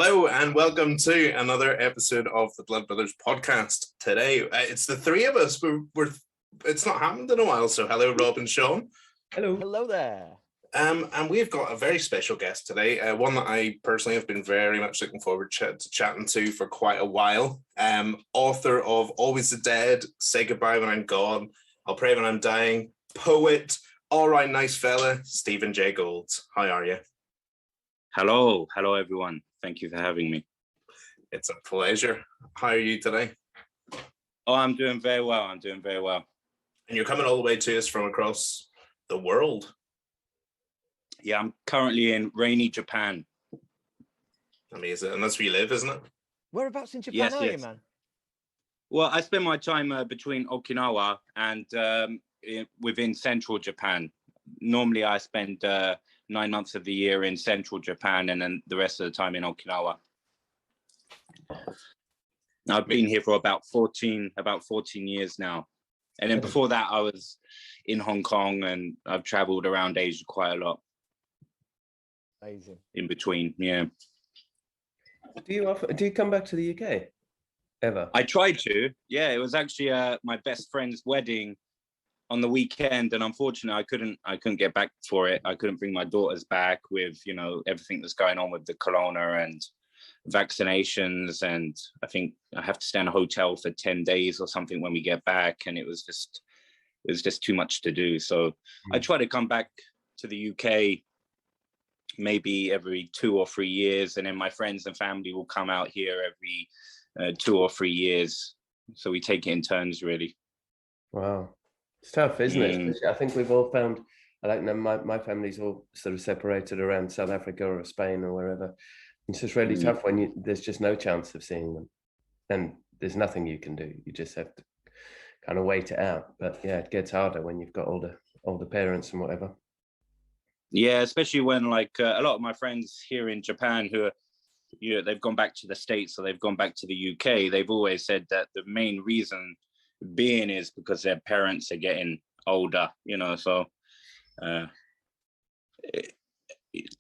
Hello and welcome to another episode of the Blood Brothers podcast. Today, it's the three of us. It's not happened in a while, so hello, Rob and Sean. Hello there. And we've got a very special guest today, one that I personally have been very much looking forward to chatting to for quite a while. Author of Always the Dead, Say Goodbye When I'm Gone, I'll Pray When I'm Dying, poet, all right, nice fella, Stephen J. Gould. How are you? Hello everyone. Thank you for having me. It's a pleasure. How are you today? Oh, I'm doing very well. And you're coming all the way to us from across the world. Yeah, I'm currently in rainy Japan. Amazing. And that's where you live, isn't it? Whereabouts in Japan are you, man? Well, I spend my time between Okinawa and within central Japan. Normally, I spend 9 months of the year in central Japan and then the rest of the time in Okinawa. I've been here for about 14 years now. And then before that, I was in Hong Kong and I've traveled around Asia quite a lot. Amazing. In between, yeah. Do you come back to the UK ever? I tried to. Yeah, it was actually my best friend's wedding on the weekend, and unfortunately I couldn't get back for it. I couldn't bring my daughters back with, everything that's going on with the corona and vaccinations, and I think I have to stay in a hotel for 10 days or something when we get back, and it was just too much to do. So I try to come back to the UK maybe every 2 or 3 years, and then my friends and family will come out here every 2 or 3 years. So we take it in turns, really. Wow. It's tough, isn't it? I think we've all found, I don't know, my family's all sort of separated around South Africa or Spain or wherever. It's just really tough when there's just no chance of seeing them. And there's nothing you can do. You just have to kind of wait it out. But yeah, it gets harder when you've got older parents and whatever. Yeah, especially when a lot of my friends here in Japan who are, they've gone back to the States or they've gone back to the UK, they've always said that the main reason being is because their parents are getting older, so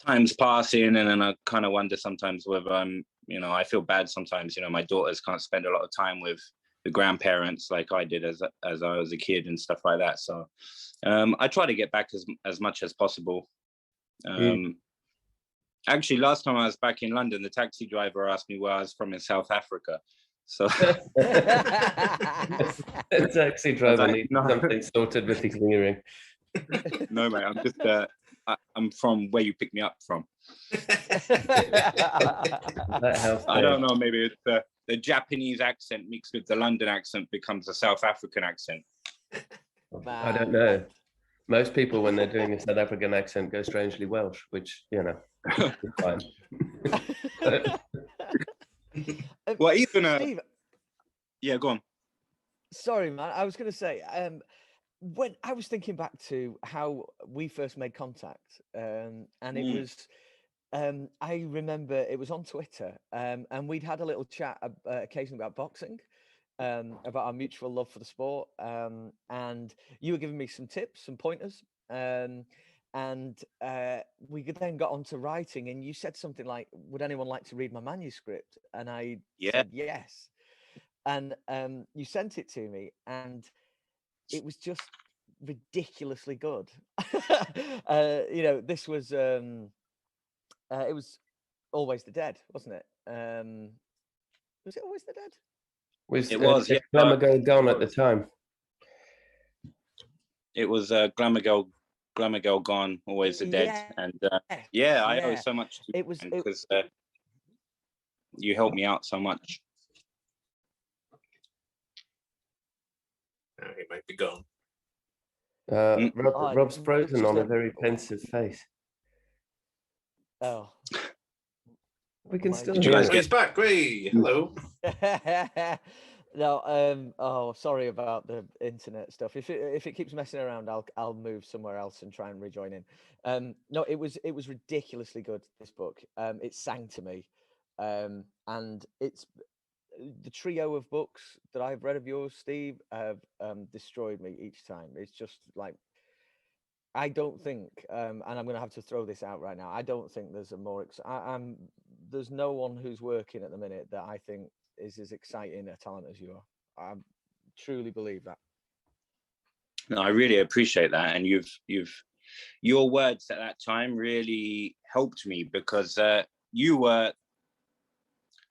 time's passing, and then I kind of wonder sometimes whether I feel bad sometimes, my daughters can't spend a lot of time with the grandparents like I did as I was a kid and stuff like that. So I try to get back as much as possible. Actually, last time I was back in London, the taxi driver asked me where I was from in South Africa. So taxi driver needs something sorted with his hearing. No, mate, I'm just I'm from where you picked me up from. I don't know, maybe it's the Japanese accent mixed with the London accent becomes a South African accent. I don't know. Most people, when they're doing a South African accent, go strangely Welsh, which, is fine. Well, even Steve, yeah, go on. Sorry, man. I was going to say, when I was thinking back to how we first made contact, and it was, I remember it was on Twitter, and we'd had a little chat occasionally about boxing, about our mutual love for the sport, and you were giving me some tips, some pointers, and we then got on to writing, and you said something like, would anyone like to read my manuscript? And I said yes. And you sent it to me, and it was just ridiculously good. This was it was Always the Dead, wasn't it? Was it Always the Dead? It was, yeah. Glamour Gone at the time. It was Glamour Girl Gone, Always the Dead, and I owe so much to you because you helped me out so much. He might be gone. Rob's frozen on a very pensive face. Oh, we can still. Did you guys get back? Hey, hello. No, sorry about the internet stuff. If it keeps messing around, I'll move somewhere else and try and rejoin in. No, it was ridiculously good, this book. It sang to me, and it's the trio of books that I've read of yours, Steve, have destroyed me each time. It's just like, I don't think, and I'm going to have to throw this out right now, I don't think there's a more I'm there's no one who's working at the minute that I think is as exciting a talent as you are. I truly believe that. No, I really appreciate that, and your words at that time really helped me, because you were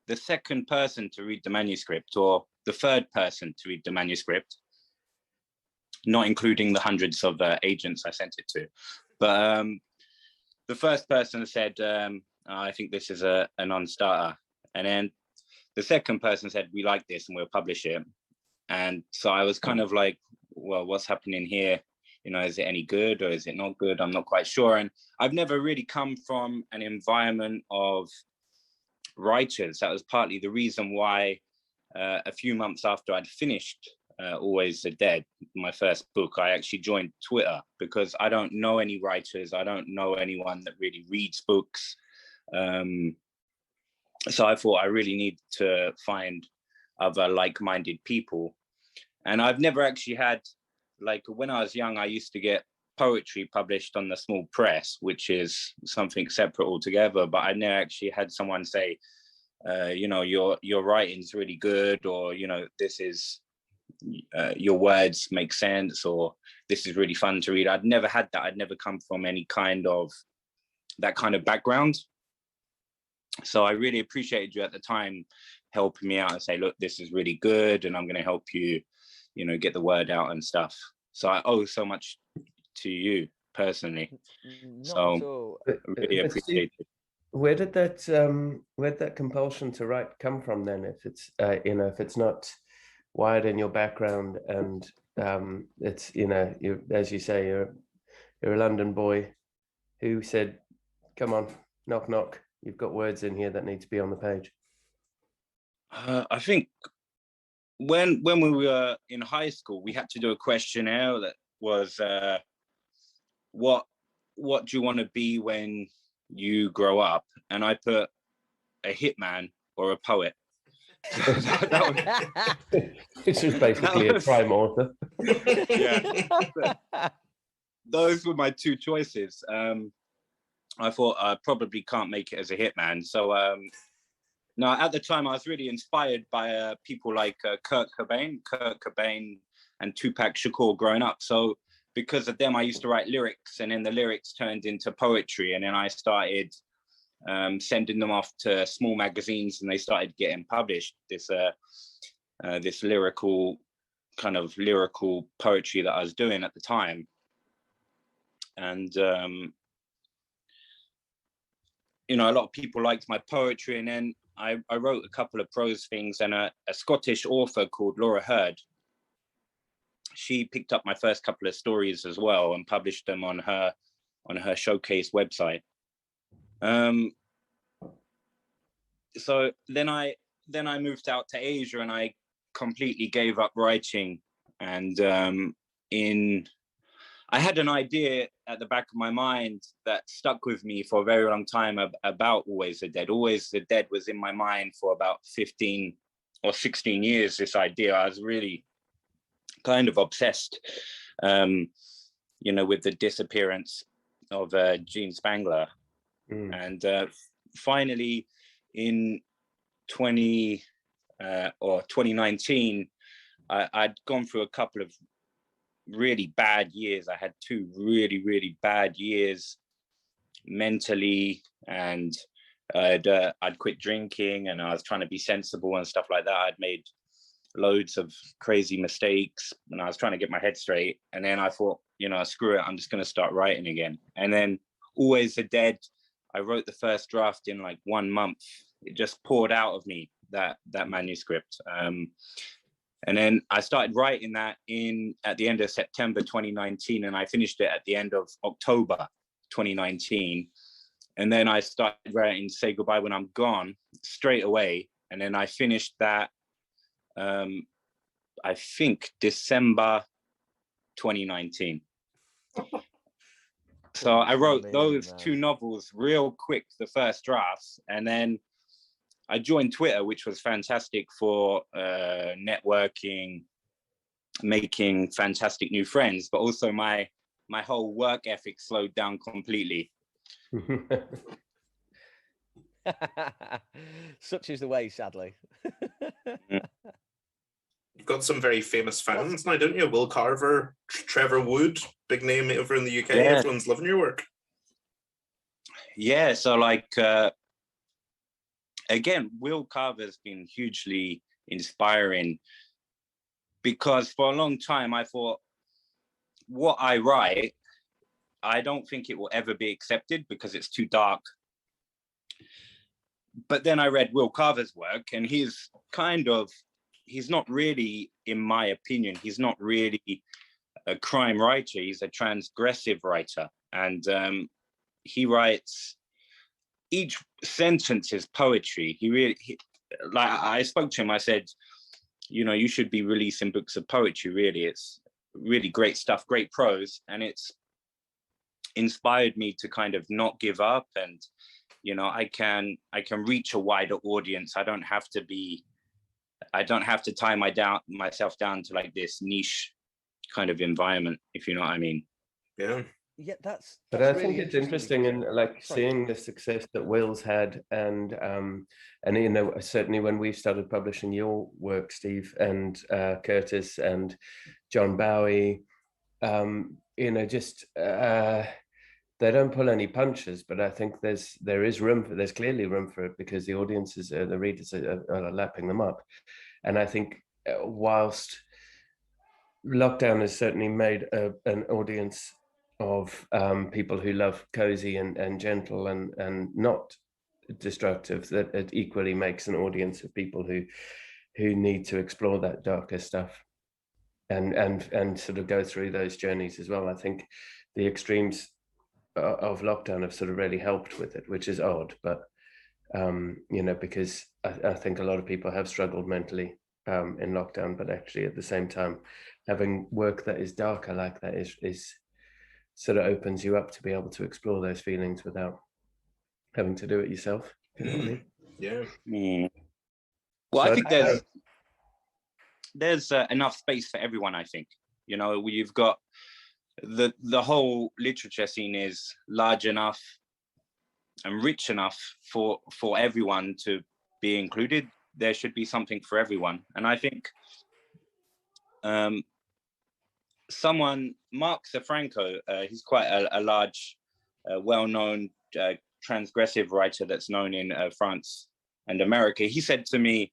the second person to read the manuscript, or the third person to read the manuscript, not including the hundreds of agents I sent it to. But the first person said, I think this is a non-starter. And then the second person said, we like this and we'll publish it. And so I was kind of like, well, what's happening here? You know, is it any good or is it not good? I'm not quite sure. And I've never really come from an environment of writers. That was partly the reason why a few months after I'd finished Always the Dead, my first book, I actually joined Twitter, because I don't know any writers. I don't know anyone that really reads books. So I thought I really need to find other like-minded people. And I've never actually had, like, when I was young, I used to get poetry published on the small press, which is something separate altogether. But I never actually had someone say, you know, your writing's really good, or, you know, this is, your words make sense, or this is really fun to read. I'd never had that. I'd never come from any kind of that kind of background. So I really appreciated you at the time helping me out and say, look, this is really good, and I'm going to help you, you know, get the word out and stuff. So I owe so much to you personally. So I really appreciate it. Where did that compulsion to write come from then? If it's you know, if it's not wired in your background, and it's, you know, you, as you say, you're a London boy who said, come on, knock knock, you've got words in here that need to be on the page. I think when we were in high school, we had to do a questionnaire that was what do you want to be when you grow up? And I put a hitman or a poet. Which is basically a crime author. Yeah. Those were my two choices. I thought I probably can't make it as a hitman. So no, at the time I was really inspired by people like Kurt Cobain and Tupac Shakur growing up. So because of them, I used to write lyrics, and then the lyrics turned into poetry, and then I started sending them off to small magazines, and they started getting published. This lyrical poetry that I was doing at the time, and you know, a lot of people liked my poetry. And then I wrote a couple of prose things, and a Scottish author called Laura Hurd, she picked up my first couple of stories as well and published them on her showcase website. So then I moved out to Asia, and I completely gave up writing. And I had an idea at the back of my mind that stuck with me for a very long time about Always the Dead. Always the Dead was in my mind for about 15 or 16 years, this idea. I was really kind of obsessed, you know, with the disappearance of Gene Spangler. And finally, in 2019, I'd gone through a couple of really bad years. I had two really, really bad years mentally, and I'd quit drinking, and I was trying to be sensible and stuff like that. I'd made loads of crazy mistakes, and I was trying to get my head straight. And then I thought, you know, screw it, I'm just going to start writing again. And then Always the Dead, I wrote the first draft in like 1 month. It just poured out of me, that manuscript. And then I started writing that at the end of September 2019, and I finished it at the end of October 2019. And then I started writing Say Goodbye When I'm Gone straight away. And then I finished that, I think, December 2019. So I wrote those two novels real quick, the first drafts, and then I joined Twitter, which was fantastic for networking, making fantastic new friends, but also my whole work ethic slowed down completely. Such is the way, sadly. You've got some very famous fans now, don't you? Will Carver, Trevor Wood, big name over in the UK. Yeah. Everyone's loving your work. Yeah, so like, again, Will Carver's been hugely inspiring, because for a long time I thought, what I write, I don't think it will ever be accepted because it's too dark. But then I read Will Carver's work, and he's not really, in my opinion, he's not really a crime writer. He's a transgressive writer. And he writes, each sentence is poetry. Like I spoke to him, I said, you know, you should be releasing books of poetry, really. It's really great stuff, great prose. And it's inspired me to kind of not give up. And, you know, I can reach a wider audience. I don't have to tie myself down to like this niche kind of environment, if you know what I mean. Yeah. Yeah, that's But I really think it's interesting in like seeing the success that Will's had, and you know, certainly when we started publishing your work, Steve, and Curtis and John Bowie, you know, just they don't pull any punches, but I think there's clearly room for it, because the audiences, the readers are lapping them up. And I think whilst lockdown has certainly made an audience of people who love cozy and gentle and not destructive, that it equally makes an audience of people who need to explore that darker stuff and sort of go through those journeys as well. I think the extremes of lockdown have sort of really helped with it, which is odd, but you know, because I think a lot of people have struggled mentally in lockdown, but actually at the same time, having work that is darker like that is sort of opens you up to be able to explore those feelings without having to do it yourself. You know what I mean? Yeah. Well, So I think there's enough space for everyone. I think, you know, you've got the whole literature scene is large enough and rich enough for everyone to be included. There should be something for everyone, and I think Mark Safranco, he's quite a large, well-known transgressive writer that's known in France and America. He said to me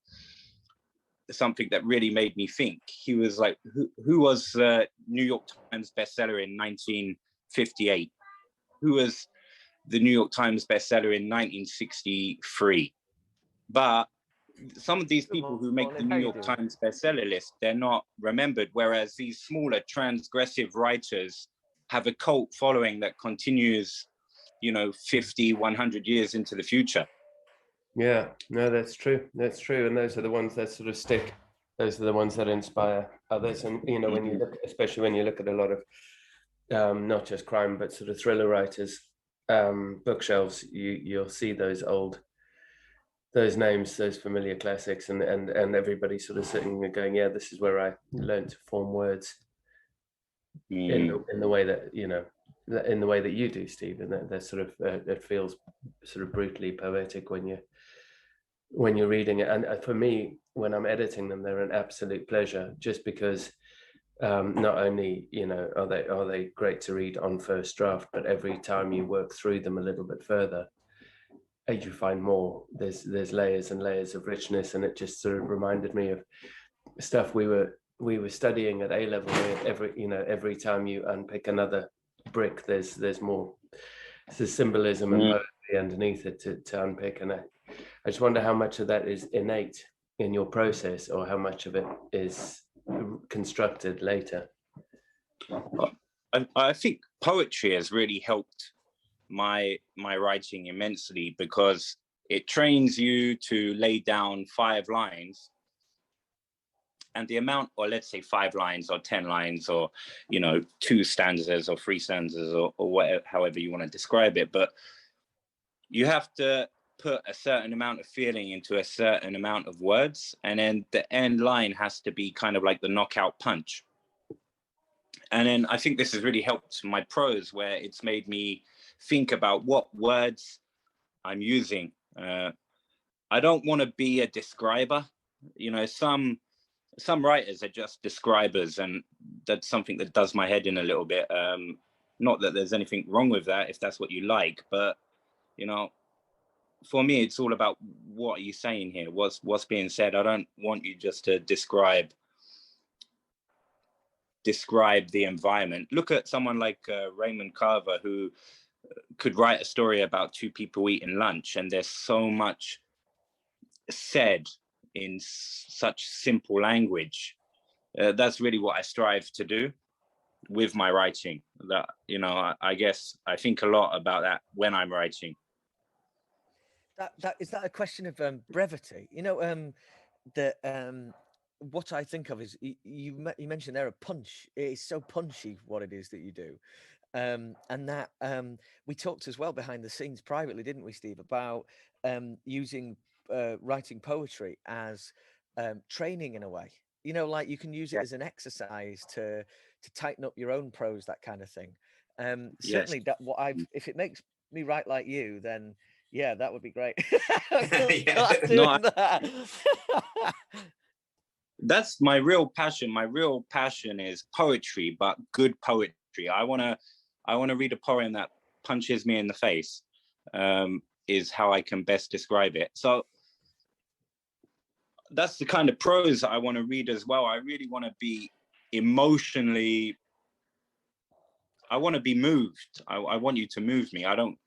something that really made me think. He was like, who was New York Times bestseller in 1958? Who was the New York Times bestseller in 1963? But some of these people who make the New York Times bestseller list, they're not remembered, whereas these smaller transgressive writers have a cult following that continues, you know, 50, 100 years into the future. Yeah, no, that's true. That's true. And those are the ones that sort of stick. Those are the ones that inspire others. And, you know, when you look, especially when you look at a lot of not just crime, but sort of thriller writers, bookshelves, you'll see those names, those familiar classics, and everybody sort of sitting there going, yeah, this is where I learned to form words in the way that, you know, in the way that you do, Steve. And that sort of it feels sort of brutally poetic when you're reading it. And for me, when I'm editing them, they're an absolute pleasure, just because not only, you know, are they great to read on first draft, but every time you work through them a little bit further, you find more. There's layers and layers of richness, and it just sort of reminded me of stuff we were studying at A level. Every time you unpick another brick, there's more. There's symbolism and poetry underneath it to unpick, and I just wonder how much of that is innate in your process, or how much of it is constructed later. I think poetry has really helped my writing immensely, because it trains you to lay down 5 lines, and the amount, or let's say 5 lines or 10 lines, or, you know, 2 stanzas or 3 stanzas, or whatever, however you want to describe it, but you have to put a certain amount of feeling into a certain amount of words, and then the end line has to be kind of like the knockout punch. And then I think this has really helped my prose, where it's made me think about what words I'm using I don't want to be a describer. You know, some writers are just describers, and that's something that does my head in a little bit. Not that there's anything wrong with that if that's what you like, but you know, for me, it's all about what are you saying here? What's being said? I don't want you just to describe the environment. Look at someone like Raymond Carver, who could write a story about two people eating lunch, and there's so much said in such simple language. That's really what I strive to do with my writing. That, you know, I guess I think a lot about that when I'm writing. That is that a question of brevity? You know, what I think of is you mentioned there a punch. It's so punchy what it is that you do, and that we talked as well behind the scenes privately, didn't we, Steve, about using writing poetry as training in a way. You know, like you can use it as an exercise to tighten up your own prose, that kind of thing. Certainly, that what if it makes me write like you, then yeah, that would be great. That's my real passion. My real passion is poetry, but good poetry. I wanna read a poem that punches me in the face. Is how I can best describe it. So that's the kind of prose I want to read as well. I really want to be emotionally. I want to be moved. I want you to move me. I don't.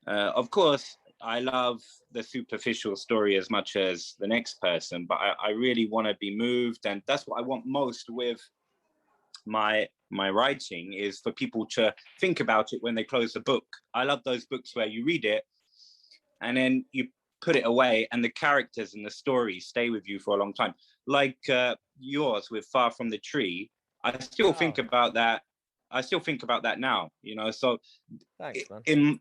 Of course, I love the superficial story as much as the next person, but I really want to be moved, and that's what I want most with my writing, is for people to think about it when they close the book. I love those books where you read it and then you put it away, and the characters and the story stay with you for a long time. Like yours with Far From the Tree, I still think about that. I still think about that now. You know, so thanks, man.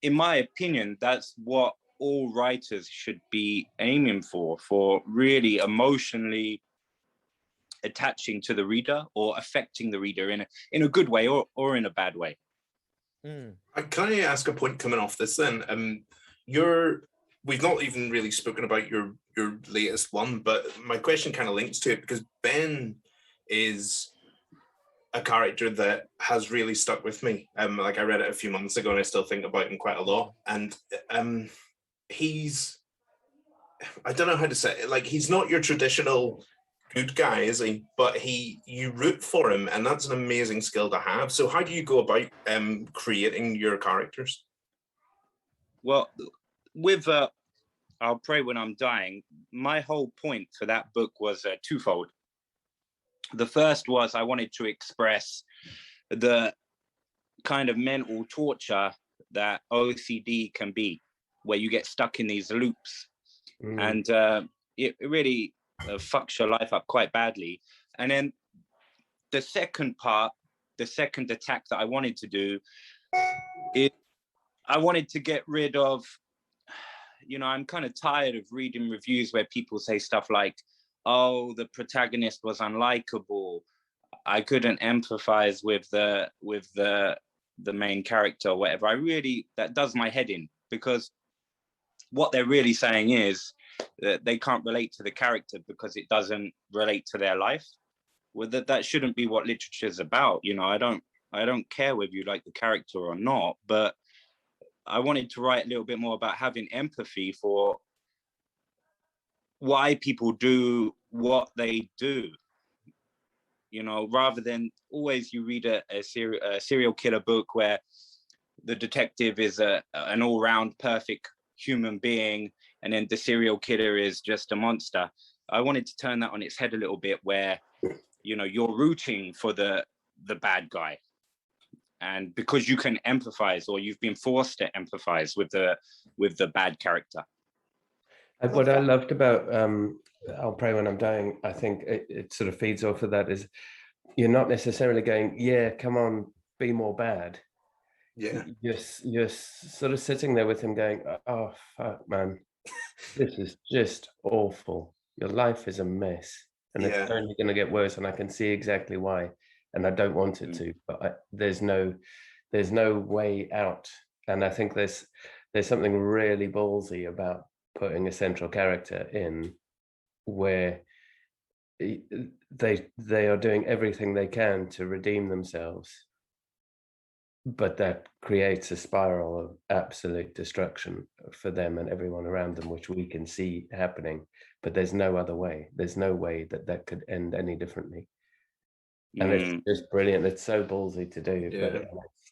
In my opinion, that's what all writers should be aiming for really emotionally attaching to the reader or affecting the reader in a good way or in a bad way. Can I ask a point coming off this then? We've not even really spoken about your latest one, but my question kind of links to it because Ben is a character that has really stuck with me. Like I read it a few months ago and I still think about him quite a lot. And he's, I don't know how to say it, like he's not your traditional good guy, is he? But you root for him, and that's an amazing skill to have. So how do you go about creating your characters? Well, with I'll Pray When I'm Dying, my whole point for that book was twofold. The first was I wanted to express the kind of mental torture that OCD can be, where you get stuck in these loops. And it really fucks your life up quite badly. And then the second part, the second attack that I wanted to do is I wanted to get rid of, you know, I'm kind of tired of reading reviews where people say stuff like, oh, the protagonist was unlikable. I couldn't empathize with the main character or whatever. That does my head in, because what they're really saying is that they can't relate to the character because it doesn't relate to their life. Well, that shouldn't be what literature is about. You know, I don't care whether you like the character or not, but I wanted to write a little bit more about having empathy for why people do what they do. You know, rather than always you read a serial killer book where the detective is an all-round perfect human being and then the serial killer is just a monster. I wanted to turn that on its head a little bit, where, you know, you're rooting for the bad guy, and because you can empathize, or you've been forced to empathize with the bad character. What I loved about I'll Pray When I'm Dying, I think it sort of feeds off of that, is you're not necessarily going, yeah, come on, be more bad. Yeah. You're sort of sitting there with him going, oh, fuck, man, this is just awful. Your life is a mess, and it's only going to get worse, and I can see exactly why, and I don't want it to, but there's no way out. And I think there's there's something really ballsy about putting a central character in where they are doing everything they can to redeem themselves, but that creates a spiral of absolute destruction for them and everyone around them, which we can see happening. But there's no other way. There's no way that could end any differently. And it's just brilliant. It's so ballsy to do,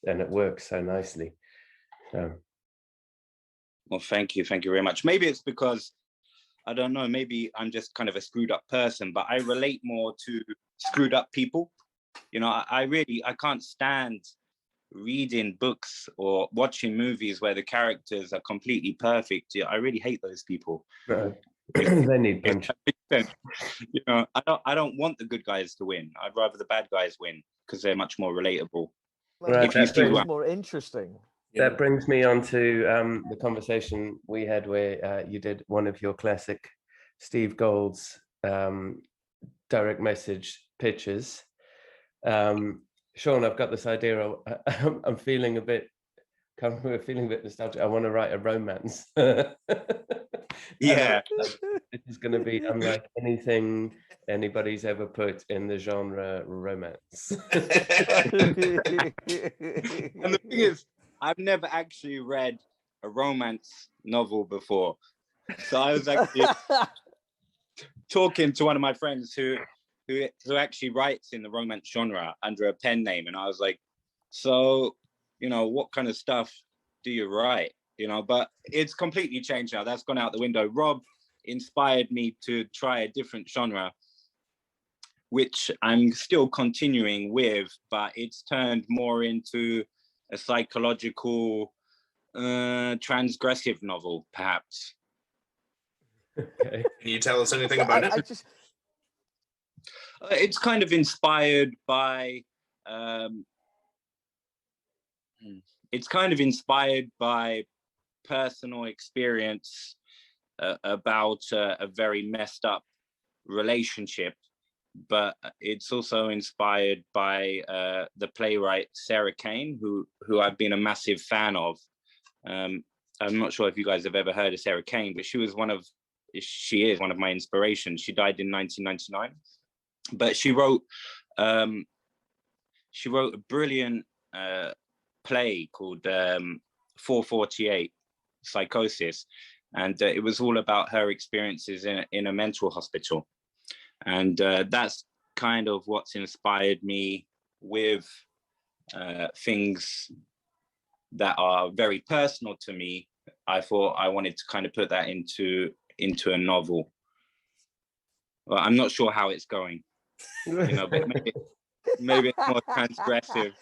and it works so nicely. So, well, thank you very much. Maybe it's because, I don't know, maybe I'm just kind of a screwed up person, but I relate more to screwed up people. You know, I can't stand reading books or watching movies where the characters are completely perfect. I really hate those people. They need punch. You know, I don't want the good guys to win. I'd rather the bad guys win because they're much more relatable. Well, if you see more interesting. That brings me on to the conversation we had where you did one of your classic Steve Gould's direct message pitches. Sean, I've got this idea. I'm feeling a bit nostalgic. I want to write a romance. Yeah. This is going to be unlike anything anybody's ever put in the genre romance. And the thing is, I've never actually read a romance novel before. So I was actually talking to one of my friends who actually writes in the romance genre under a pen name. And I was like, so, you know, what kind of stuff do you write? You know, but it's completely changed now. That's gone out the window. Rob inspired me to try a different genre, which I'm still continuing with, but it's turned more into a psychological, transgressive novel, perhaps. Okay. Can you tell us anything about it? It's kind of inspired by, personal experience about a very messed up relationship, but it's also inspired by the playwright Sarah Kane, who I've been a massive fan of. I'm not sure if you guys have ever heard of Sarah Kane, but she is one of my inspirations. She died in 1999, but she wrote a brilliant play called 448 Psychosis, and it was all about her experiences in a mental hospital. And that's kind of what's inspired me with things that are very personal to me. I thought I wanted to kind of put that into a novel. Well, I'm not sure how it's going, you know, but maybe it's more transgressive.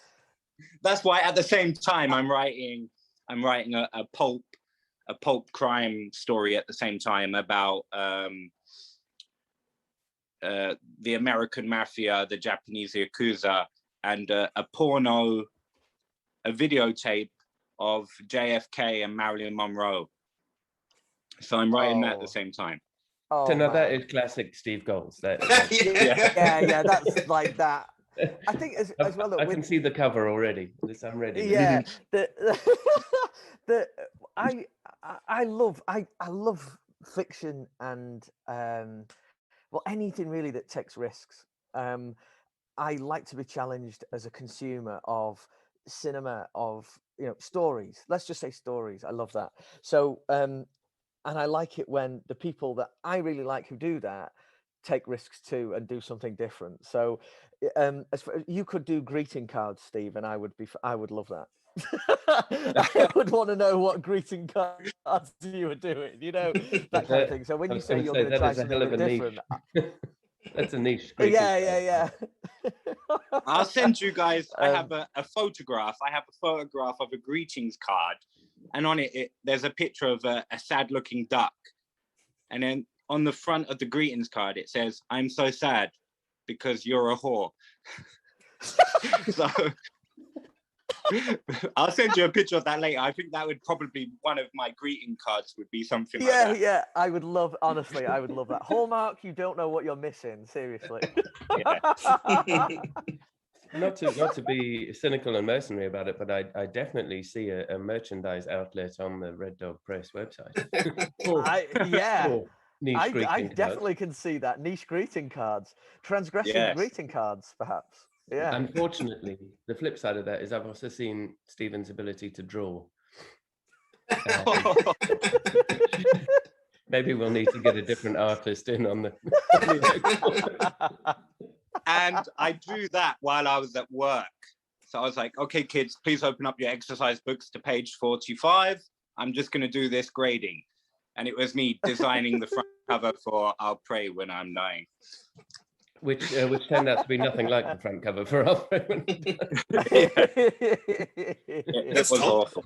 That's why at the same time I'm writing a pulp crime story at the same time about the American mafia, the Japanese Yakuza, and a videotape of JFK and Marilyn Monroe. So I'm writing that at the same time. Oh, so now that is classic Steve Goulds. Yeah, that's like that. I think as well. Look, I can see the cover already. I'm ready. Yeah, I love fiction and well, anything really that takes risks. I like to be challenged as a consumer of cinema, of stories. Let's just say stories. I love that. So and I like it when the people that I really like who do that take risks too and do something different. So you could do greeting cards, Steve, and I would love that. I would want to know what greeting cards you were doing, that kind of thing. So when you say you're going to try something different, that's a niche. Yeah. I'll send you guys. I have a photograph. I have a photograph of a greetings card, and on it there's a picture of a sad-looking duck, and then on the front of the greetings card it says, "I'm so sad because you're a whore." So I'll send you a picture of that later. I think that would probably one of my greeting cards would be something like that. Yeah, I would love, honestly, I would love that. Hallmark, you don't know what you're missing, seriously. Yeah. not to be cynical and mercenary about it, but I definitely see a merchandise outlet on the Red Dog Press website. I Niche definitely can see that. Niche greeting cards, transgression greeting cards, perhaps. Yeah. Unfortunately, the flip side of that is I've also seen Stephen's ability to draw. Maybe we'll need to get a different artist in on the. And I drew that while I was at work. So I was like, okay, kids, please open up your exercise books to page 45. I'm just going to do this grading. And it was me designing the front cover for I'll Pray When I'm Dying. Which turned out to be nothing like the front cover for I'll Pray When I'm Dying. It was awful.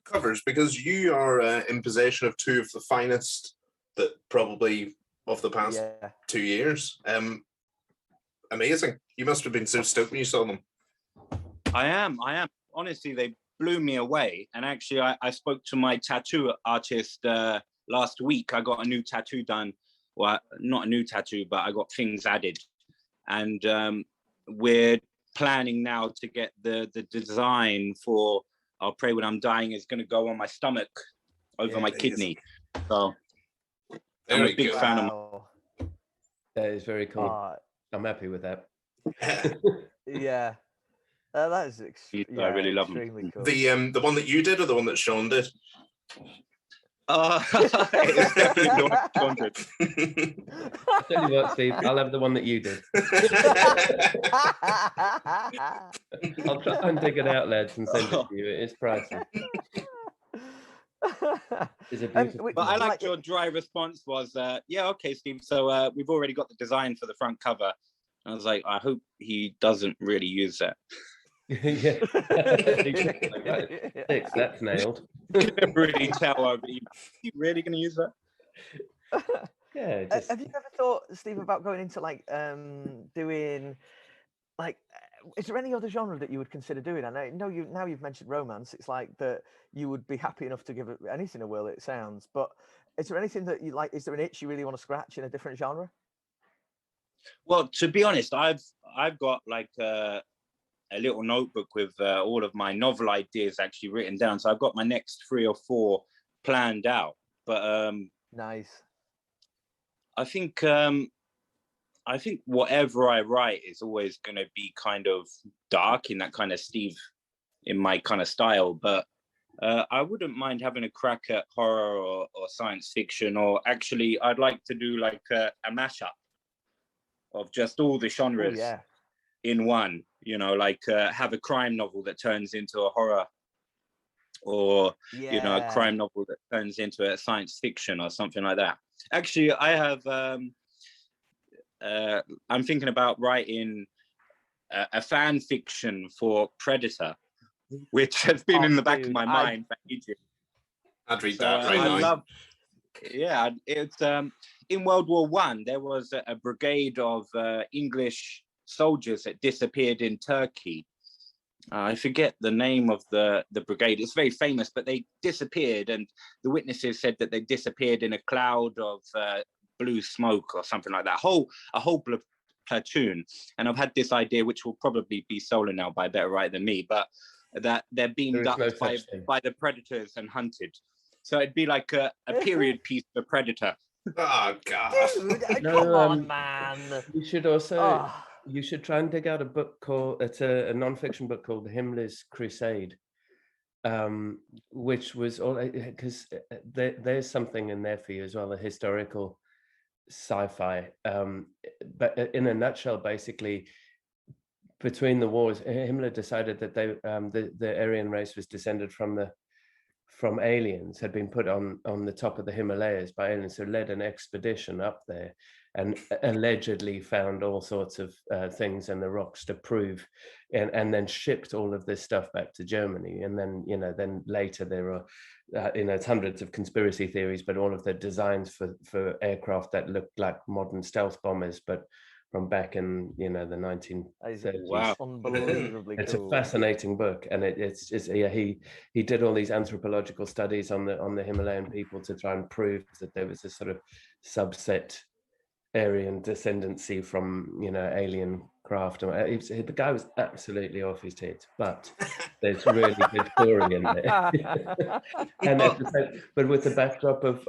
Covers, because you are in possession of two of the finest that probably of the past 2 years. Amazing. You must have been so stoked when you saw them. I am. Honestly, they blew me away. And actually, I spoke to my tattoo artist last week. I got a new tattoo done. Well, not a new tattoo, but I got things added. And we're planning now to get the design for I'll Pray When I'm Dying is going to go on my stomach over my kidney. So I'm a big fan of. That is very cool. I'm happy with that. Yeah. That is I really love them. Cool. The one that you did or the one that Sean did? It's definitely the one Sean did. I'll tell you what, Steve, I'll have the one that you did. I'll try and dig it out, lads, and send it to you. It's priceless. But I liked your dry response was, okay, Steve, so we've already got the design for the front cover. I was like, I hope he doesn't really use that. Yeah. That's nailed. You can really tell over you. Are you really going to use that? Yeah. Have you ever thought, Steve, about going into doing is there any other genre that you would consider doing? I know you've mentioned romance. It's like that you would be happy enough to give anything a whirl, it sounds. But is there anything that you like? Is there an itch you really want to scratch in a different genre? Well, to be honest, I've got like a little notebook with all of my novel ideas actually written down. So I've got my next 3 or 4 planned out. But nice. I think whatever I write is always going to be kind of dark in that kind of Steve, in my kind of style. But I wouldn't mind having a crack at horror or science fiction, or actually I'd like to do like a mashup of just all the genres in one, like have a crime novel that turns into a horror, or a crime novel that turns into a science fiction or something like that. Actually, I have I'm thinking about writing a fan fiction for Predator, which has been in the back of my mind for ages. I'd read that right now. It's in World War I, there was a brigade of English soldiers that disappeared in Turkey. I forget the name of the brigade. It's very famous, but they disappeared, and the witnesses said that they disappeared in a cloud of blue smoke or something like that. A whole platoon. And I've had this idea, which will probably be stolen now by a better writer than me, but that they're being ducked by the predators and hunted. So it'd be like a period piece for Predator. Oh God! Dude, come on, man. You should also you should try and dig out a book called a non-fiction book called Himmler's Crusade, which was all because there's something in there for you as well, a historical sci-fi. But in a nutshell, basically, between the wars, Himmler decided that the Aryan race was descended from aliens, had been put on the top of the Himalayas by aliens, so led an expedition up there and allegedly found all sorts of things in the rocks to prove, and then shipped all of this stuff back to Germany. And then, then later there are, it's hundreds of conspiracy theories, but all of the designs for aircraft that looked like modern stealth bombers, but from back in the 1930s. Wow, unbelievably it's cool. a fascinating book, and it's just he did all these anthropological studies on the Himalayan people to try and prove that there was a sort of subset Aryan descendancy from, you know, alien craft. The guy was absolutely off his tits, but there's really good story in there. And at the same, but with the backdrop of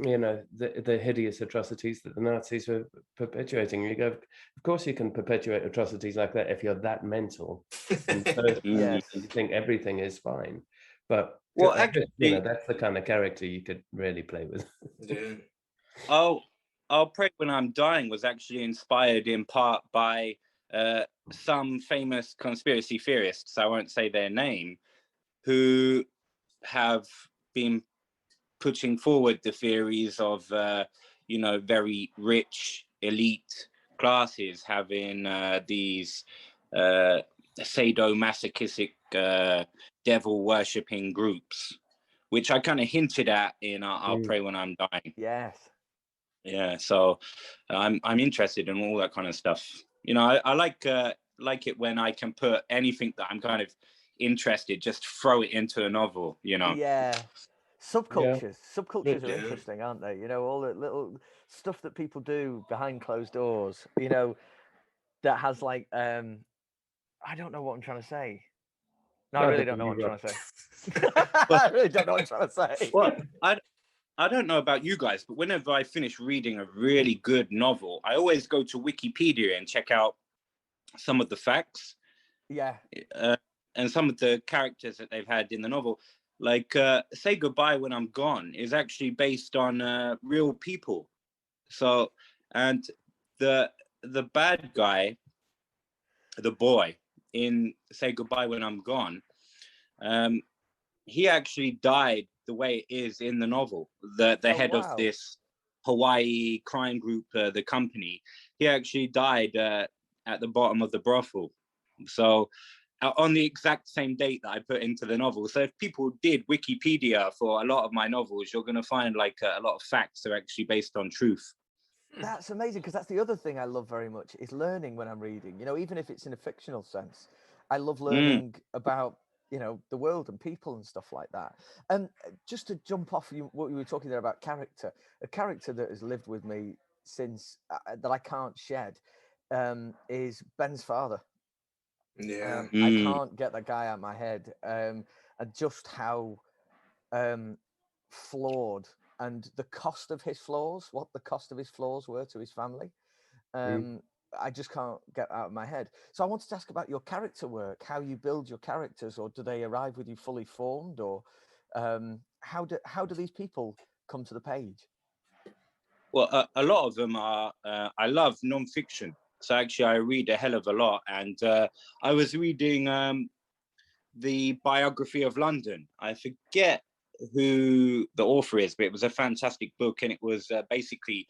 you know, the hideous atrocities that the Nazis were perpetuating, you go, of course you can perpetuate atrocities like that if you're that mental and so Yes. you think everything is fine. But Well, actually, you know, actually, that's the kind of character you could really play with. Yeah. I'll Pray When I'm Dying was actually inspired in part by some famous conspiracy theorists, I won't say their name, who have been putting forward the theories of, you know, very rich elite classes having these sadomasochistic devil worshipping groups, which I kind of hinted at in I'll Pray When I'm Dying. Yes. Yeah, so I'm interested in all that kind of stuff. You know, I like it when I can put anything that I'm kind of interested, just throw it into a novel. You know. Yeah. Subcultures. Subcultures are Yeah. interesting, aren't they? You know, all the little stuff that people do behind closed doors, you know, that has like I don't know what I'm trying to say. No, I really don't know what I'm trying to say. I really don't know what I'm trying to say. Well, I don't know about you guys, but whenever I finish reading a really good novel, I always go to Wikipedia and check out some of the facts. Yeah. And some of the characters that they've had in the novel. Like Say Goodbye When I'm Gone is actually based on real people. So, and the bad guy, the boy in Say Goodbye When I'm Gone, he actually died the way it is in the novel. The head of this Hawaii crime group, the company, he actually died at the bottom of the brothel. So on the exact same date that I put into the novel. So if people did Wikipedia for a lot of my novels, you're going to find like a lot of facts are actually based on truth. That's amazing, because that's the other thing I love very much is learning when I'm reading, you know, even if it's in a fictional sense. I love learning about, you know, the world and people and stuff like that. And just to jump off what you were talking there about character, a character that has lived with me since that I can't shed is Ben's father. Yeah. I can't get that guy out of my head, and just how flawed and the cost of his flaws, what the cost of his flaws were to his family. I just can't get out of my head. So I wanted to ask about your character work, how you build your characters, or do they arrive with you fully formed, or how do these people come to the page? Well, a lot of them are, I love non-fiction. So actually I read a hell of a lot. And I was reading the Biography of London. I forget who the author is, but it was a fantastic book. And it was basically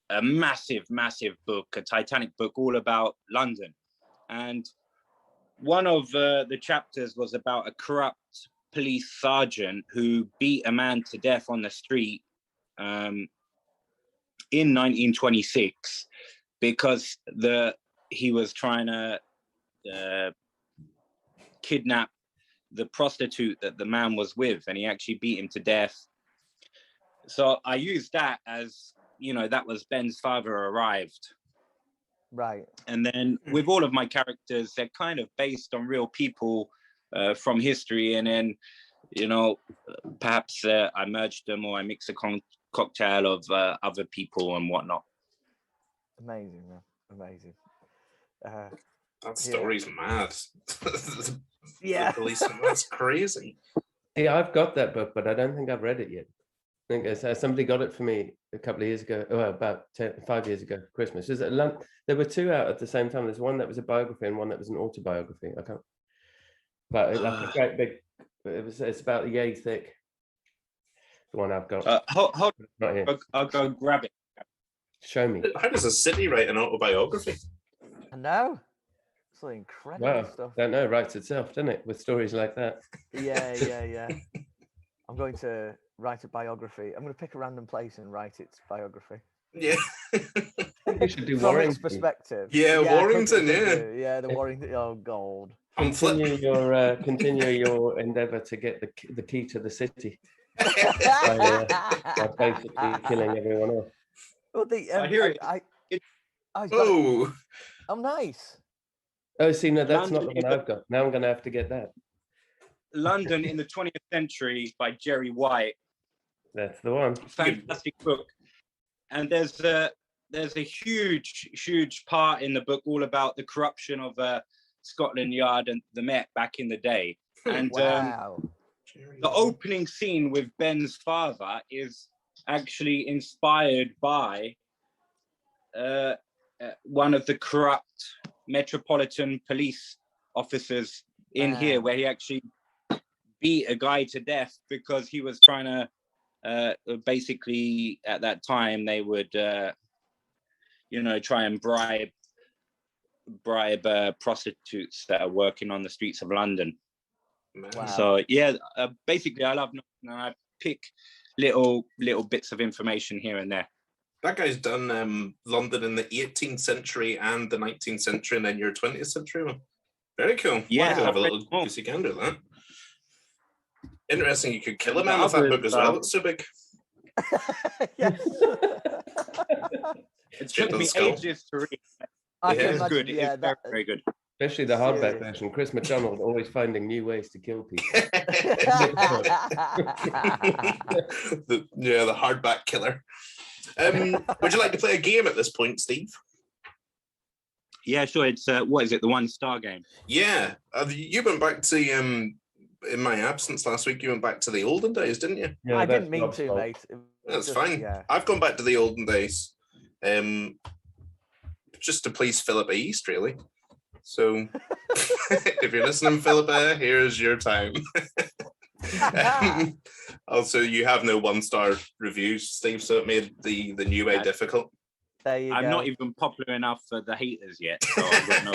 a massive, massive book, a Titanic book all about London. And one of the chapters was about a corrupt police sergeant who beat a man to death on the street in 1926 because he was trying to kidnap the prostitute that the man was with, and he actually beat him to death. So I used that as, you know, that was Ben's father arrived. Right. And then with all of my characters, they're kind of based on real people from history. And then, you know, perhaps I merged them or I mix a cocktail of other people and whatnot. Amazing, man. Amazing. That story's mad. Yeah. That's crazy. Yeah, I've got that book, but I don't think I've read it yet. I think somebody got it for me a couple of years ago, about 5 years ago, Christmas. There were two out at the same time. There's one that was a biography and one that was an autobiography. I can't. But like a great big. It's about yay thick. The one I've got. Hold not here. I'll go grab it. Show me. How does a city write an autobiography? I know. It's like incredible stuff. Don't know, writes itself, doesn't it? With stories like that. Yeah. I'm going to write a biography. I'm going to pick a random place and write its biography. Yeah. You should do From Warrington. its perspective. Yeah, Warrington, yeah. Yeah, the Warrington. Oh, gold. Continue your endeavour to get the key to the city by basically killing everyone off. Well, the I hear it. Oh, oh, nice. Oh, see, no, that's not London the one I've got. Now I'm going to have to get that. London in the 20th Century by Jerry White. That's the one. Fantastic book. And there's a huge part in the book all about the corruption of Scotland Yard and the Met back in the day. And Wow. the opening scene with Ben's father is actually inspired by one of the corrupt Metropolitan Police officers in here, where he actually beat a guy to death because he was trying to basically, at that time, they would try and bribe prostitutes that are working on the streets of London. wow. So yeah, basically I love London, and I pick little bits of information here and there. That guy's done London in the 18th century and the 19th century, and then your 20th century one. Very cool. Yeah, I'll have a little goosey gander at that. Interesting, you could kill a man with that book as well. It's so big. Yes. It took me ages to read. It's good. Yeah, it's very good. Especially the hardback version. Chris McDonald always finding new ways to kill people. the hardback killer. Would you like to play a game at this point, Steve? Yeah, sure. It's what is it? The 1 star game. Yeah, you went back to in my absence last week. You went back to the olden days, didn't you? Yeah, I didn't mean to, mate. That's fine. Yeah. I've gone back to the olden days, just to please Philippa East, really. So, if you're listening, Philippa, here's your time. Also, you have no 1 star reviews, Steve, so it made the new way difficult. There you I'm go. not even popular enough for the haters yet, so I've got no.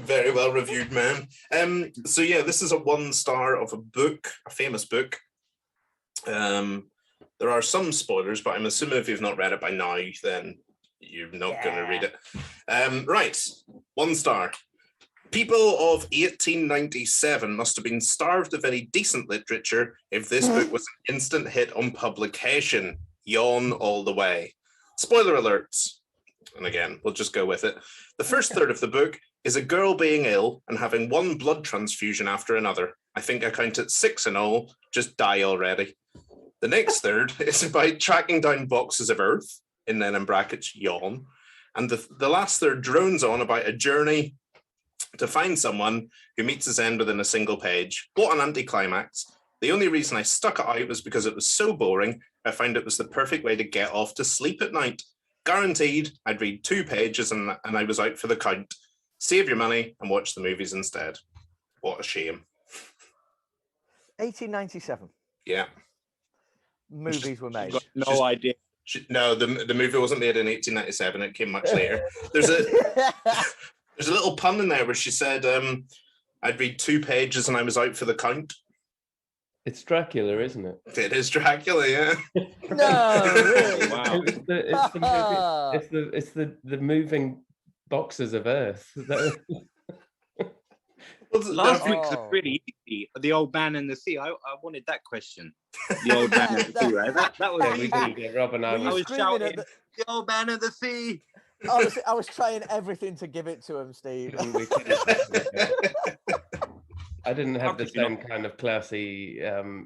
Very well reviewed, man. So yeah, this is a 1 star of a book, a famous book. There are some spoilers, but I'm assuming if you've not read it by now, then you're not going to read it. Right, 1 star. People of 1897 must have been starved of any decent literature if this book was an instant hit on publication. Yawn all the way. Spoiler alerts. And again, we'll just go with it. The first third of the book is a girl being ill and having 1 blood transfusion after another. I think I counted 6 in all. Just die already. The next third is about tracking down boxes of earth, and then in brackets, yawn. And the last third drones on about a journey to find someone who meets his end within a single page. What an anticlimax. The only reason I stuck it out was because it was so boring, I found it was the perfect way to get off to sleep at night. Guaranteed, I'd read 2 pages and I was out for the count. Save your money and watch the movies instead. What a shame. 1897. Yeah. Movies were made. No idea. No, the movie wasn't made in 1897. It came much later. There's a little pun in there where she said, I'd read 2 pages and I was out for the count. It's Dracula, isn't it? It is Dracula, yeah. No, really? Wow. It's the moving boxes of earth. Last week's was really easy. The Old Man and the Sea. I wanted that question. The Old Man and the Sea, right? That was easy. Rob and I was shouting, the Old Man and the Sea. I was trying everything to give it to him, Steve. I didn't have the same kind of classy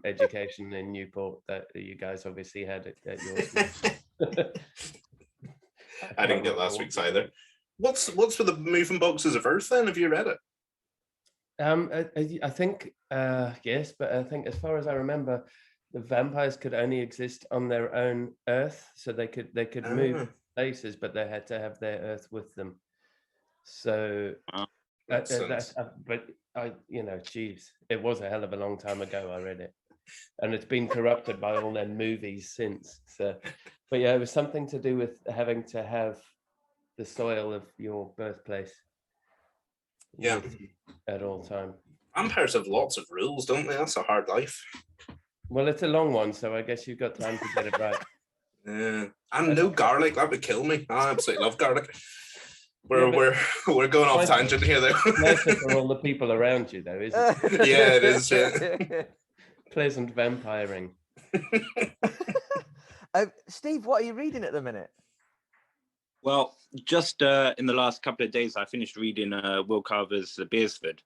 education in Newport that you guys obviously had at your school. I didn't get last week's either. What's with the moving boxes of earth then? Have you read it? I think yes, but I think as far as I remember, the vampires could only exist on their own earth, so they could move places, but they had to have their earth with them. So, geez, it was a hell of a long time ago I read it, and it's been corrupted by all them movies since. So, but yeah, it was something to do with having to have the soil of your birthplace. Yeah, at all time. Vampires have lots of rules, don't they? That's a hard life. Well, it's a long one, so I guess you've got time to get it right. Yeah, and no garlic, that would kill me. I absolutely love garlic. We're going off tangent here, though. Nicer for all the people around you, though, isn't it? Yeah, it is. Yeah. Pleasant vampiring. Steve, what are you reading at the minute? Well, just in the last couple of days, I finished reading Will Carver's The Beersford,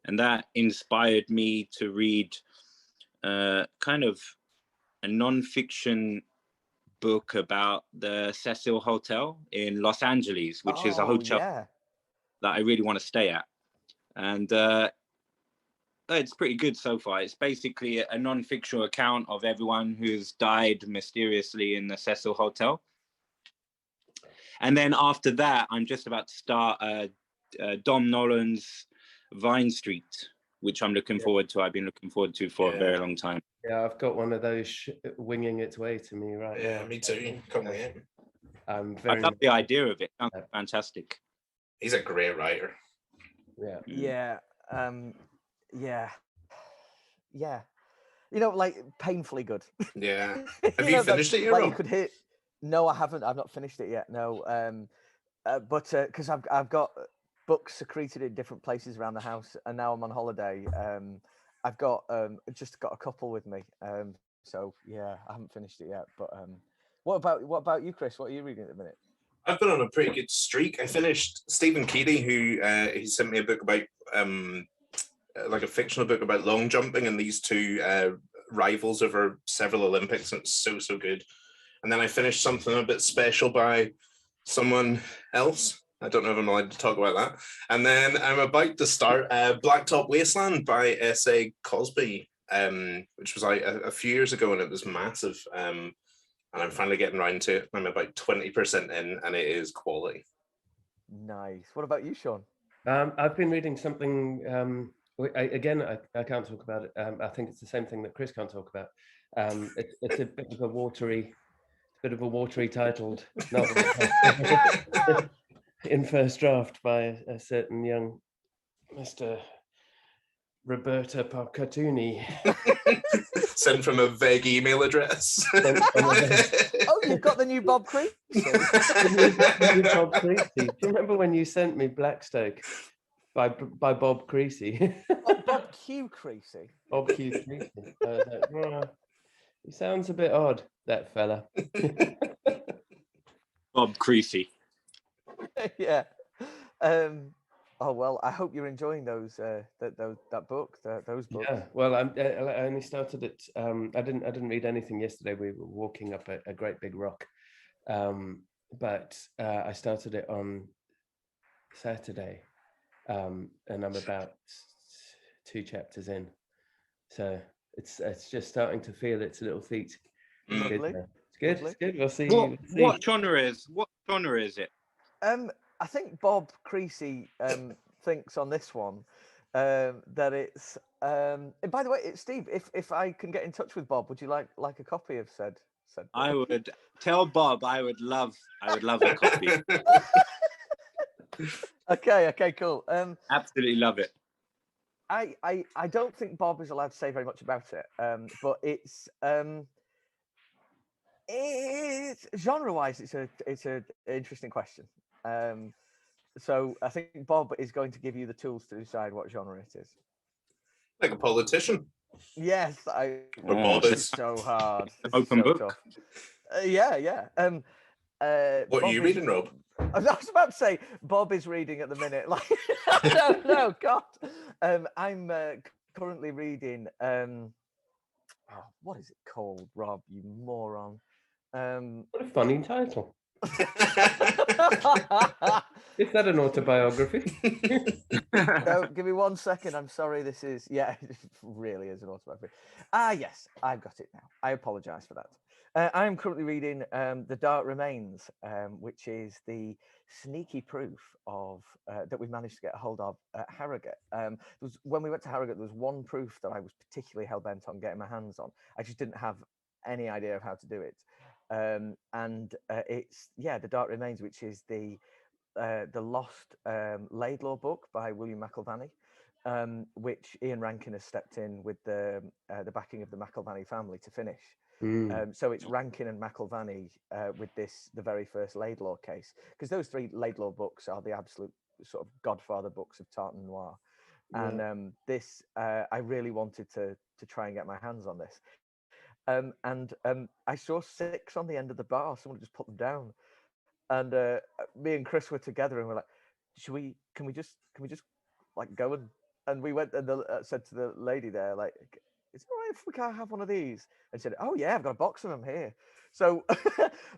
and that inspired me to read kind of a non-fiction book about the Cecil Hotel in Los Angeles, which is a hotel that I really want to stay at. And it's pretty good so far. It's basically a non-fictional account of everyone who's died mysteriously in the Cecil Hotel. And then after that, I'm just about to start Dom Nolan's Vine Street, which I'm looking forward to. I've been looking forward to for a very long time. Yeah, I've got one of those winging its way to me right now. Yeah, me too. Can't wait. I love the idea of it. Sounds fantastic. He's a great writer. Yeah. You know, like painfully good. Yeah. Have you finished it yet? Like you could hear. No, I haven't. I've not finished it yet. No. But because I've got books secreted in different places around the house, and now I'm on holiday. I've got just got a couple with me. So yeah, I haven't finished it yet. But what about you, Chris? What are you reading at the minute? I've been on a pretty good streak. I finished Stephen Keedy, who he sent me a book about like a fictional book about long jumping, and these two rivals over several Olympics, and it's so good. And then I finished something a bit special by someone else. I don't know if I'm allowed to talk about that. And then I'm about to start Blacktop Wasteland by S.A. Cosby, which was like a few years ago, and it was massive. And I'm finally getting around to it. I'm about 20% in, and it is quality. Nice. What about you, Sean? I've been reading something. I can't talk about it. I think it's the same thing that Chris can't talk about. It's a bit of a watery titled novel in first draft by a certain young Mr. Roberta Parcatuni. Sent from a vague email address. Oh, you've got the new Bob Creasy. Bob Creasy. Do you remember when you sent me Blackstoke by Bob Creasy? Bob Q. Creasy. Bob Q. Creasy. I was like, oh, he sounds a bit odd, that fella. Bob Creasy. Yeah. Oh well, I hope you're enjoying those that book, those books. Yeah. Well, I only started it. I didn't read anything yesterday. We were walking up a great big rock, but I started it on Saturday, and I'm about 2 chapters in, so it's just starting to feel its little feet. Lovely. It's good. We'll see. What genre is it? I think Bob Creasy thinks on this one that it's. And by the way, Steve, if I can get in touch with Bob, would you like a copy of said book? I would tell Bob I would love a copy. Okay, cool. Absolutely love it. I don't think Bob is allowed to say very much about it, but it's genre-wise, it's an interesting question. So I think Bob is going to give you the tools to decide what genre it is. Like a politician. Yes, Bob is so hard. Open book. Yeah. What are you reading, Rob? I was about to say Bob is reading at the minute. Like, no, God. I'm currently reading. What is it called, Rob? You moron. What a funny title. Is that an autobiography? No, give me 1 second. I'm sorry. This is, it really is an autobiography. Yes, I've got it now. I apologize for that. I am currently reading The Dark Remains, which is the sneaky proof of that we managed to get a hold of at Harrogate. When we went to Harrogate, there was one proof that I was particularly hell-bent on getting my hands on. I just didn't have any idea of how to do it. And it's The Dark Remains, which is the lost Laidlaw book by William McIlvanney, which Ian Rankin has stepped in with the backing of the McIlvanney family to finish. So it's Rankin and McIlvanney with the very first Laidlaw case, because those 3 Laidlaw books are the absolute sort of godfather books of tartan noir. And this I really wanted to try and get my hands on this. and I saw 6 on the end of the bar. Someone just put them down, and me and Chris were together, and we're like, Can we just like go and we went and said to the lady there, like, is it all right if we can't have one of these? And she said, oh yeah, I've got a box of them here. So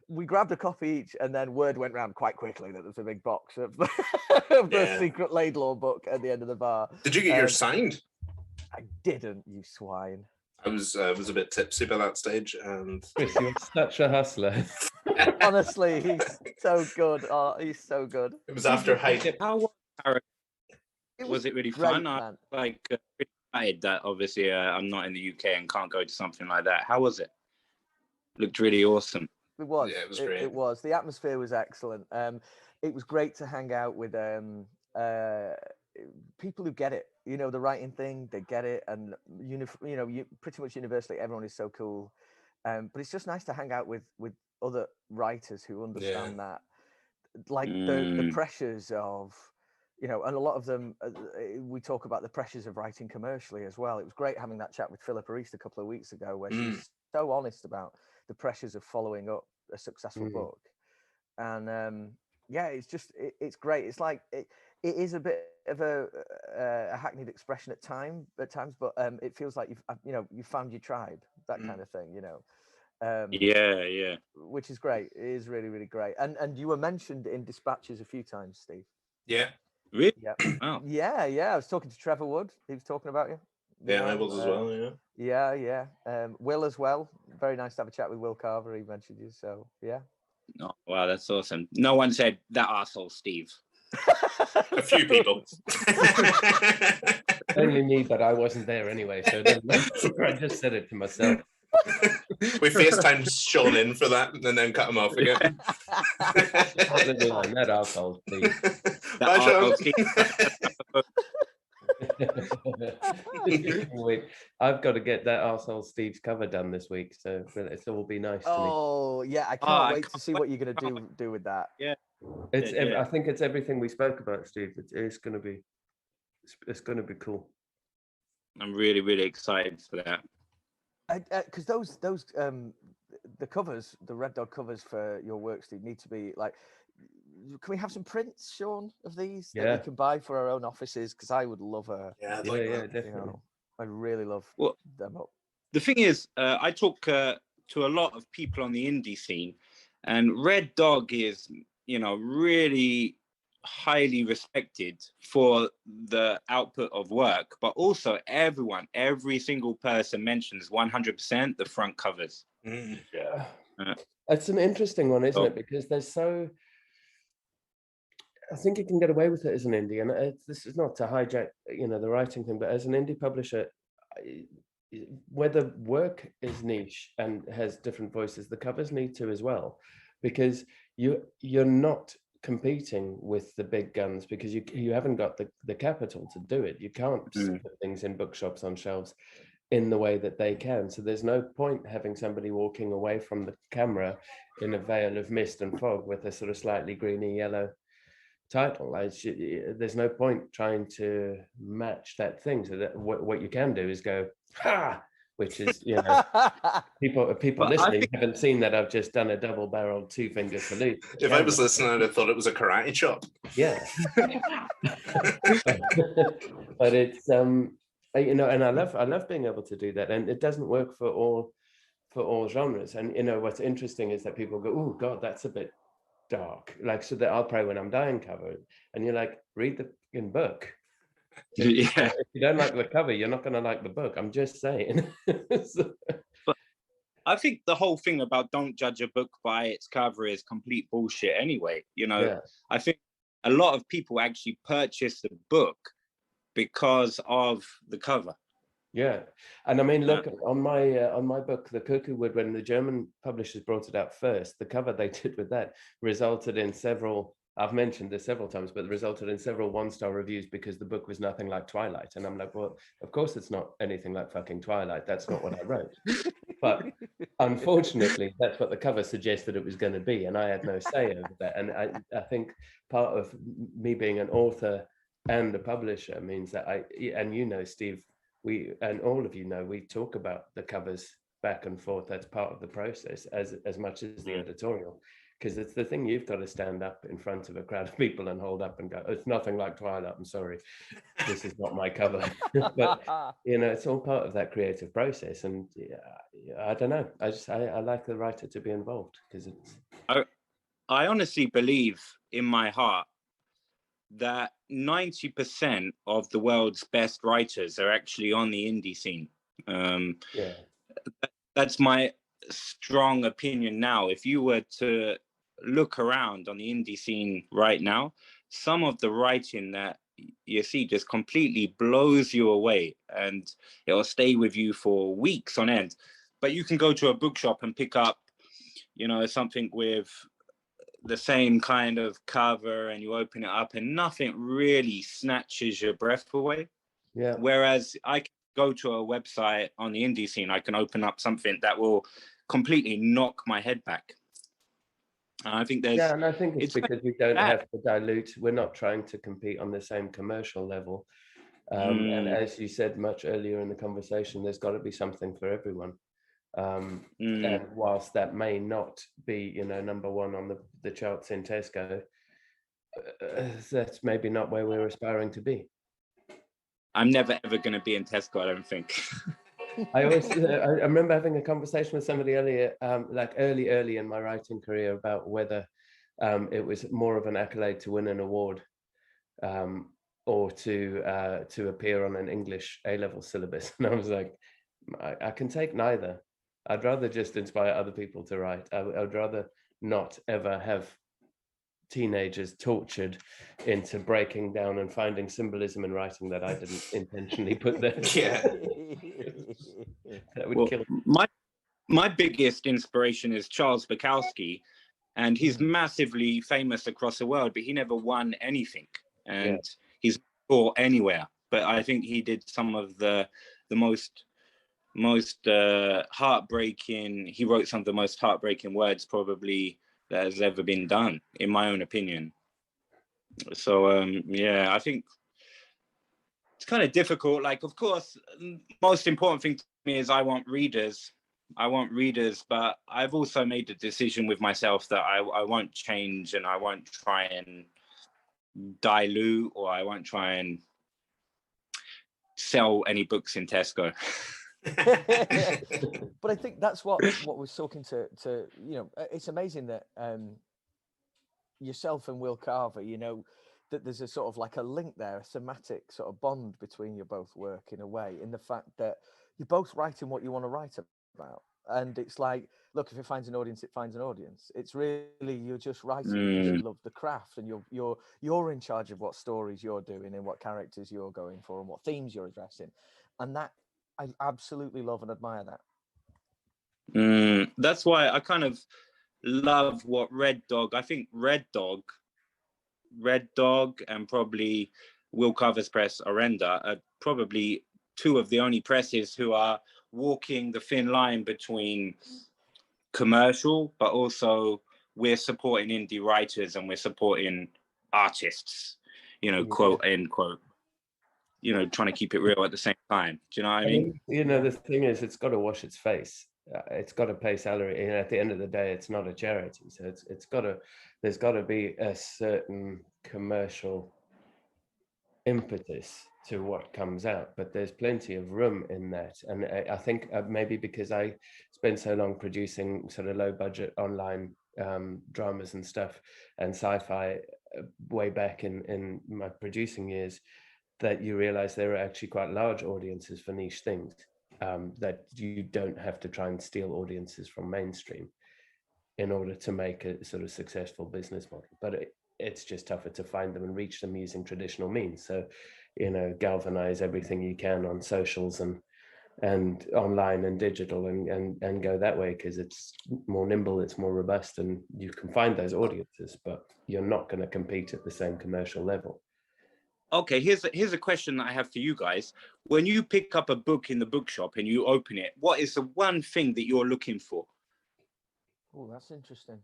we grabbed a copy each, and then word went round quite quickly that there's a big box of, of the secret Laidlaw book at the end of the bar. Did you get yours signed? I didn't, you swine. I was a bit tipsy by that stage, and Chris, you're such a hustler. Honestly, he's so good. Oh, he's so good. It was after height. How was it really great, fun? Man. Really excited that obviously I'm not in the UK and can't go to something like that. How was it? Looked really awesome. It was. Yeah, it was great. It was. The atmosphere was excellent. It was great to hang out with people who get it. You know, the writing thing, they get it, and pretty much universally, everyone is so cool. But it's just nice to hang out with other writers who understand that, like the pressures of, and a lot of them. We talk about the pressures of writing commercially as well. It was great having that chat with Philippa East a couple of weeks ago, where she's so honest about the pressures of following up a successful book. And it's great. It's like it is a bit of a hackneyed expression at times, but it feels like you've found your tribe, that kind of thing, which is great. It is really, really great. And you were mentioned in Dispatches a few times, Steve. Yeah. Really? Yeah. Wow. Yeah. I was talking to Trevor Wood. He was talking about you. Yeah, I was as well. Yeah. Yeah. Will as well. Very nice to have a chat with Will Carver. He mentioned you. So yeah. Oh, wow, that's awesome. No one said that arsehole Steve. A few people. Only me, but I wasn't there anyway, so it doesn't matter. I just said it to myself. We FaceTimed Sean in for that and then cut him off again. That arsehole Steve. Bye, Sean. Wait, I've got to get that arsehole Steve's cover done this week, so it will be nice to me. Oh yeah, I can't wait to see what you're going to do with that. Yeah, I think it's everything we spoke about, Steve. It's going to be cool. I'm really, really excited for that. Because those the covers, the Red Dog covers for your work, Steve, need to be like. Can we have some prints, Sean, of these that we can buy for our own offices? Because I would love a. Yeah, definitely. I really love them up. The thing is, I talk to a lot of people on the indie scene, and Red Dog is, really highly respected for the output of work, but also every single person mentions 100% the front covers. Yeah. It's an interesting one, isn't it? Because I think you can get away with it as an indie, and this is not to hijack, the writing thing, but as an indie publisher, where the work is niche and has different voices, the covers need to as well, because you're not competing with the big guns because you haven't got the capital to do it. You can't put things in bookshops on shelves in the way that they can. So there's no point having somebody walking away from the camera in a veil of mist and fog with a sort of slightly greeny yellow title. There's no point trying to match that thing. So that what you can do is go ha, which is people listening haven't seen that I've just done a double-barreled two-finger salute. If I was listening, I'd have thought it was a karate chop. Yeah. But it's and I love being able to do that, and it doesn't work for all genres. And what's interesting is that people go, oh God, that's a bit dark, like, so that I'll pray when I'm dying cover, and you're like, read the fucking book. If you don't like the cover, you're not going to like the book. I'm just saying. But I think the whole thing about don't judge a book by its cover is complete bullshit anyway. I think a lot of people actually purchase the book because of the cover. Yeah, and I mean, look, on my book, The Cuckoo Wood, when the German publishers brought it out first, the cover they did with that resulted in several, I've mentioned this several times, but resulted in several one-star reviews because the book was nothing like Twilight. And I'm like, well, of course it's not anything like fucking Twilight. That's not what I wrote. But unfortunately, that's what the cover suggested it was going to be. And I had no say over that. And I think part of me being an author and a publisher means that Steve, we, and all of we talk about the covers back and forth. That's part of the process as much as the editorial, because it's the thing you've got to stand up in front of a crowd of people and hold up and go, it's nothing like Twilight, I'm sorry, this is not my cover. But it's all part of that creative process. And I don't know, I like the writer to be involved, because it's I honestly believe in my heart that 90% of the world's best writers are actually on the indie scene. That's my strong opinion now. If you were to look around on the indie scene right now, some of the writing that you see just completely blows you away, and it'll stay with you for weeks on end. But you can go to a bookshop and pick up, something with the same kind of cover, and you open it up and nothing really snatches your breath away. Yeah. Whereas I can go to a website on the indie scene, I can open up something that will completely knock my head back. And I think and I think it's because we don't have to dilute. We're not trying to compete on the same commercial level. And as you said much earlier in the conversation, there's got to be something for everyone. And whilst that may not be, number one on the charts in Tesco, that's maybe not where we're aspiring to be. I'm never ever going to be in Tesco, I don't think. I remember having a conversation with somebody earlier, like early in my writing career, about whether it was more of an accolade to win an award or to appear on an English A-level syllabus. And I was like, I can take neither. I'd rather just inspire other people to write. I'd rather not ever have teenagers tortured into breaking down and finding symbolism in writing that I didn't intentionally put there. That would kill me. My biggest inspiration is Charles Bukowski, and he's massively famous across the world, but he never won anything, and he's not anywhere. But I think he did some of the most heartbreaking. He wrote some of the most heartbreaking words probably that has ever been done, in my own opinion. So I think it's kind of difficult. Like, of course, most important thing to me is I want readers, but I've also made the decision with myself that I won't change, and I won't try and dilute, or I won't try and sell any books in Tesco. But I think that's what was talking to it's amazing that yourself and Will Carver, that there's a sort of like a link there, a thematic sort of bond between your both work, in a way, in the fact that you're both writing what you want to write about. And it's like, look, if it finds an audience, it finds an audience. It's really, you're just writing because you love the craft, and you're in charge of what stories you're doing and what characters you're going for and what themes you're addressing. And that, I absolutely love and admire that. That's why I kind of love what Red Dog, I think Red Dog and probably Will Carver's press, Orenda, are probably two of the only presses who are walking the thin line between commercial, but also we're supporting indie writers and we're supporting artists, quote end quote, trying to keep it real at the same time. Do you know what I mean? The thing is, it's got to wash its face. It's got to pay salary. At the end of the day, it's not a charity, so there's got to be a certain commercial impetus to what comes out, but there's plenty of room in that. And I think maybe because I spent so long producing sort of low budget online dramas and stuff and sci-fi way back in my producing years, that you realize there are actually quite large audiences for niche things, that you don't have to try and steal audiences from mainstream in order to make a sort of successful business model. But it's just tougher to find them and reach them using traditional means. So, galvanize everything you can on socials and online and digital, and go that way, because it's more nimble, it's more robust, and you can find those audiences, but you're not going to compete at the same commercial level. Okay, here's a question that I have for you guys. When you pick up a book in the bookshop and you open it, what is the one thing that you're looking for? Oh, that's interesting.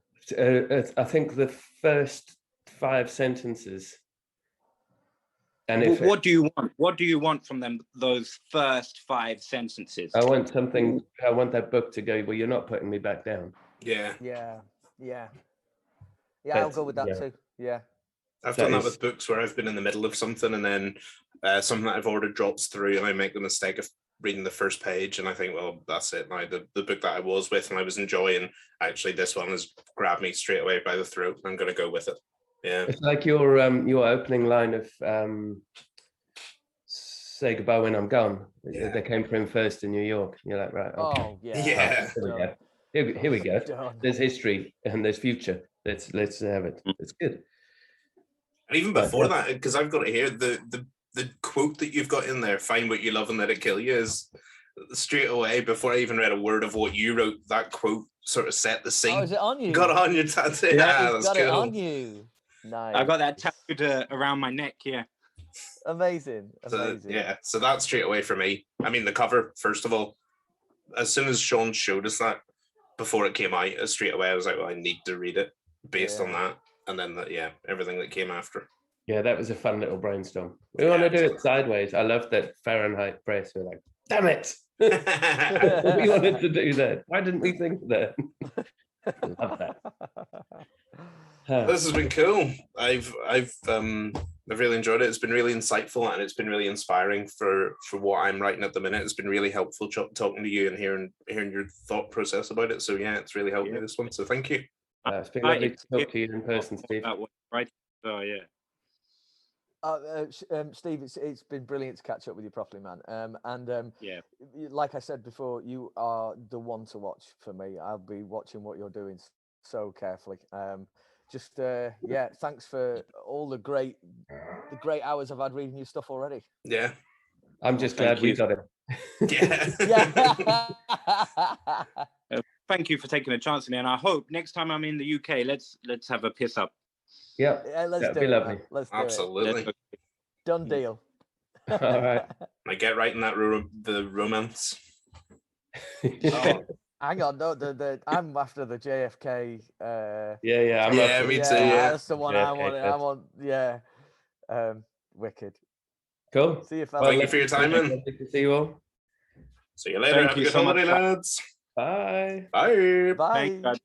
I think the first 5 sentences And if what do you want? What do you want from them? Those first 5 sentences. I want something, I want that book to go, well, you're not putting me back down. Yeah. I'll go with that too. Yeah. I've done that with books where I've been in the middle of something and then something that I've ordered drops through and I make the mistake of reading the first page and I think, well, that's it now. The book that I was with and I was enjoying, actually this one has grabbed me straight away by the throat. I'm going to go with it. Yeah. It's like your opening line of Say Goodbye When I'm Gone. Yeah. They came from first in New York. You're like, right, okay. Oh, yeah. Yeah. Here we go. Done. There's history and there's future. Let's have it. It's good. And even before that, because I've got it here, the quote that you've got in there, find what you love and let it kill you, is straight away, before I even read a word of what you wrote, that quote sort of set the scene. Oh, is it on you? Got it on your tattoo. Yeah, That's got cool. it on you. Nice. I got that tattooed around my neck. Yeah. Amazing. So that's straight away for me. I mean, the cover, first of all, as soon as Sean showed us that before it came out, straight away I was like, well, I need to read it based on that. And then everything that came after. Yeah, that was a fun little brainstorm. We want to do it sideways. I love that Fahrenheit Press were like, damn it. We wanted to do that. Why didn't we think of that? Love that. This has been cool. I've really enjoyed it. It's been really insightful and it's been really inspiring for what I'm writing at the minute. It's been really helpful talking to you and hearing your thought process about it. So yeah, it's really helped me this one. So thank you. It's been lovely to talk to you in person, Steve. Right. Oh yeah. Steve, it's been brilliant to catch up with you properly, man. Like I said before, you are the one to watch for me. I'll be watching what you're doing so carefully. Thanks for all the great hours I've had reading your stuff already. Yeah. I'm just glad we got it. Yeah. Thank you for taking a chance on me, and I hope next time I'm in the UK, let's have a piss up. Yeah, that'd be lovely. Let's do Absolutely. it. Done deal. All right. I get right in that the romance. Hang on, no, I'm after the JFK. Me too. Yeah, that's the one JFK, I want. Yeah, wicked. Cool. See you, fellas. Thank you for your time, man. Good to see you all. See you later. Have a good holiday, lads. Bye. Bye. Bye. Thanks, guys.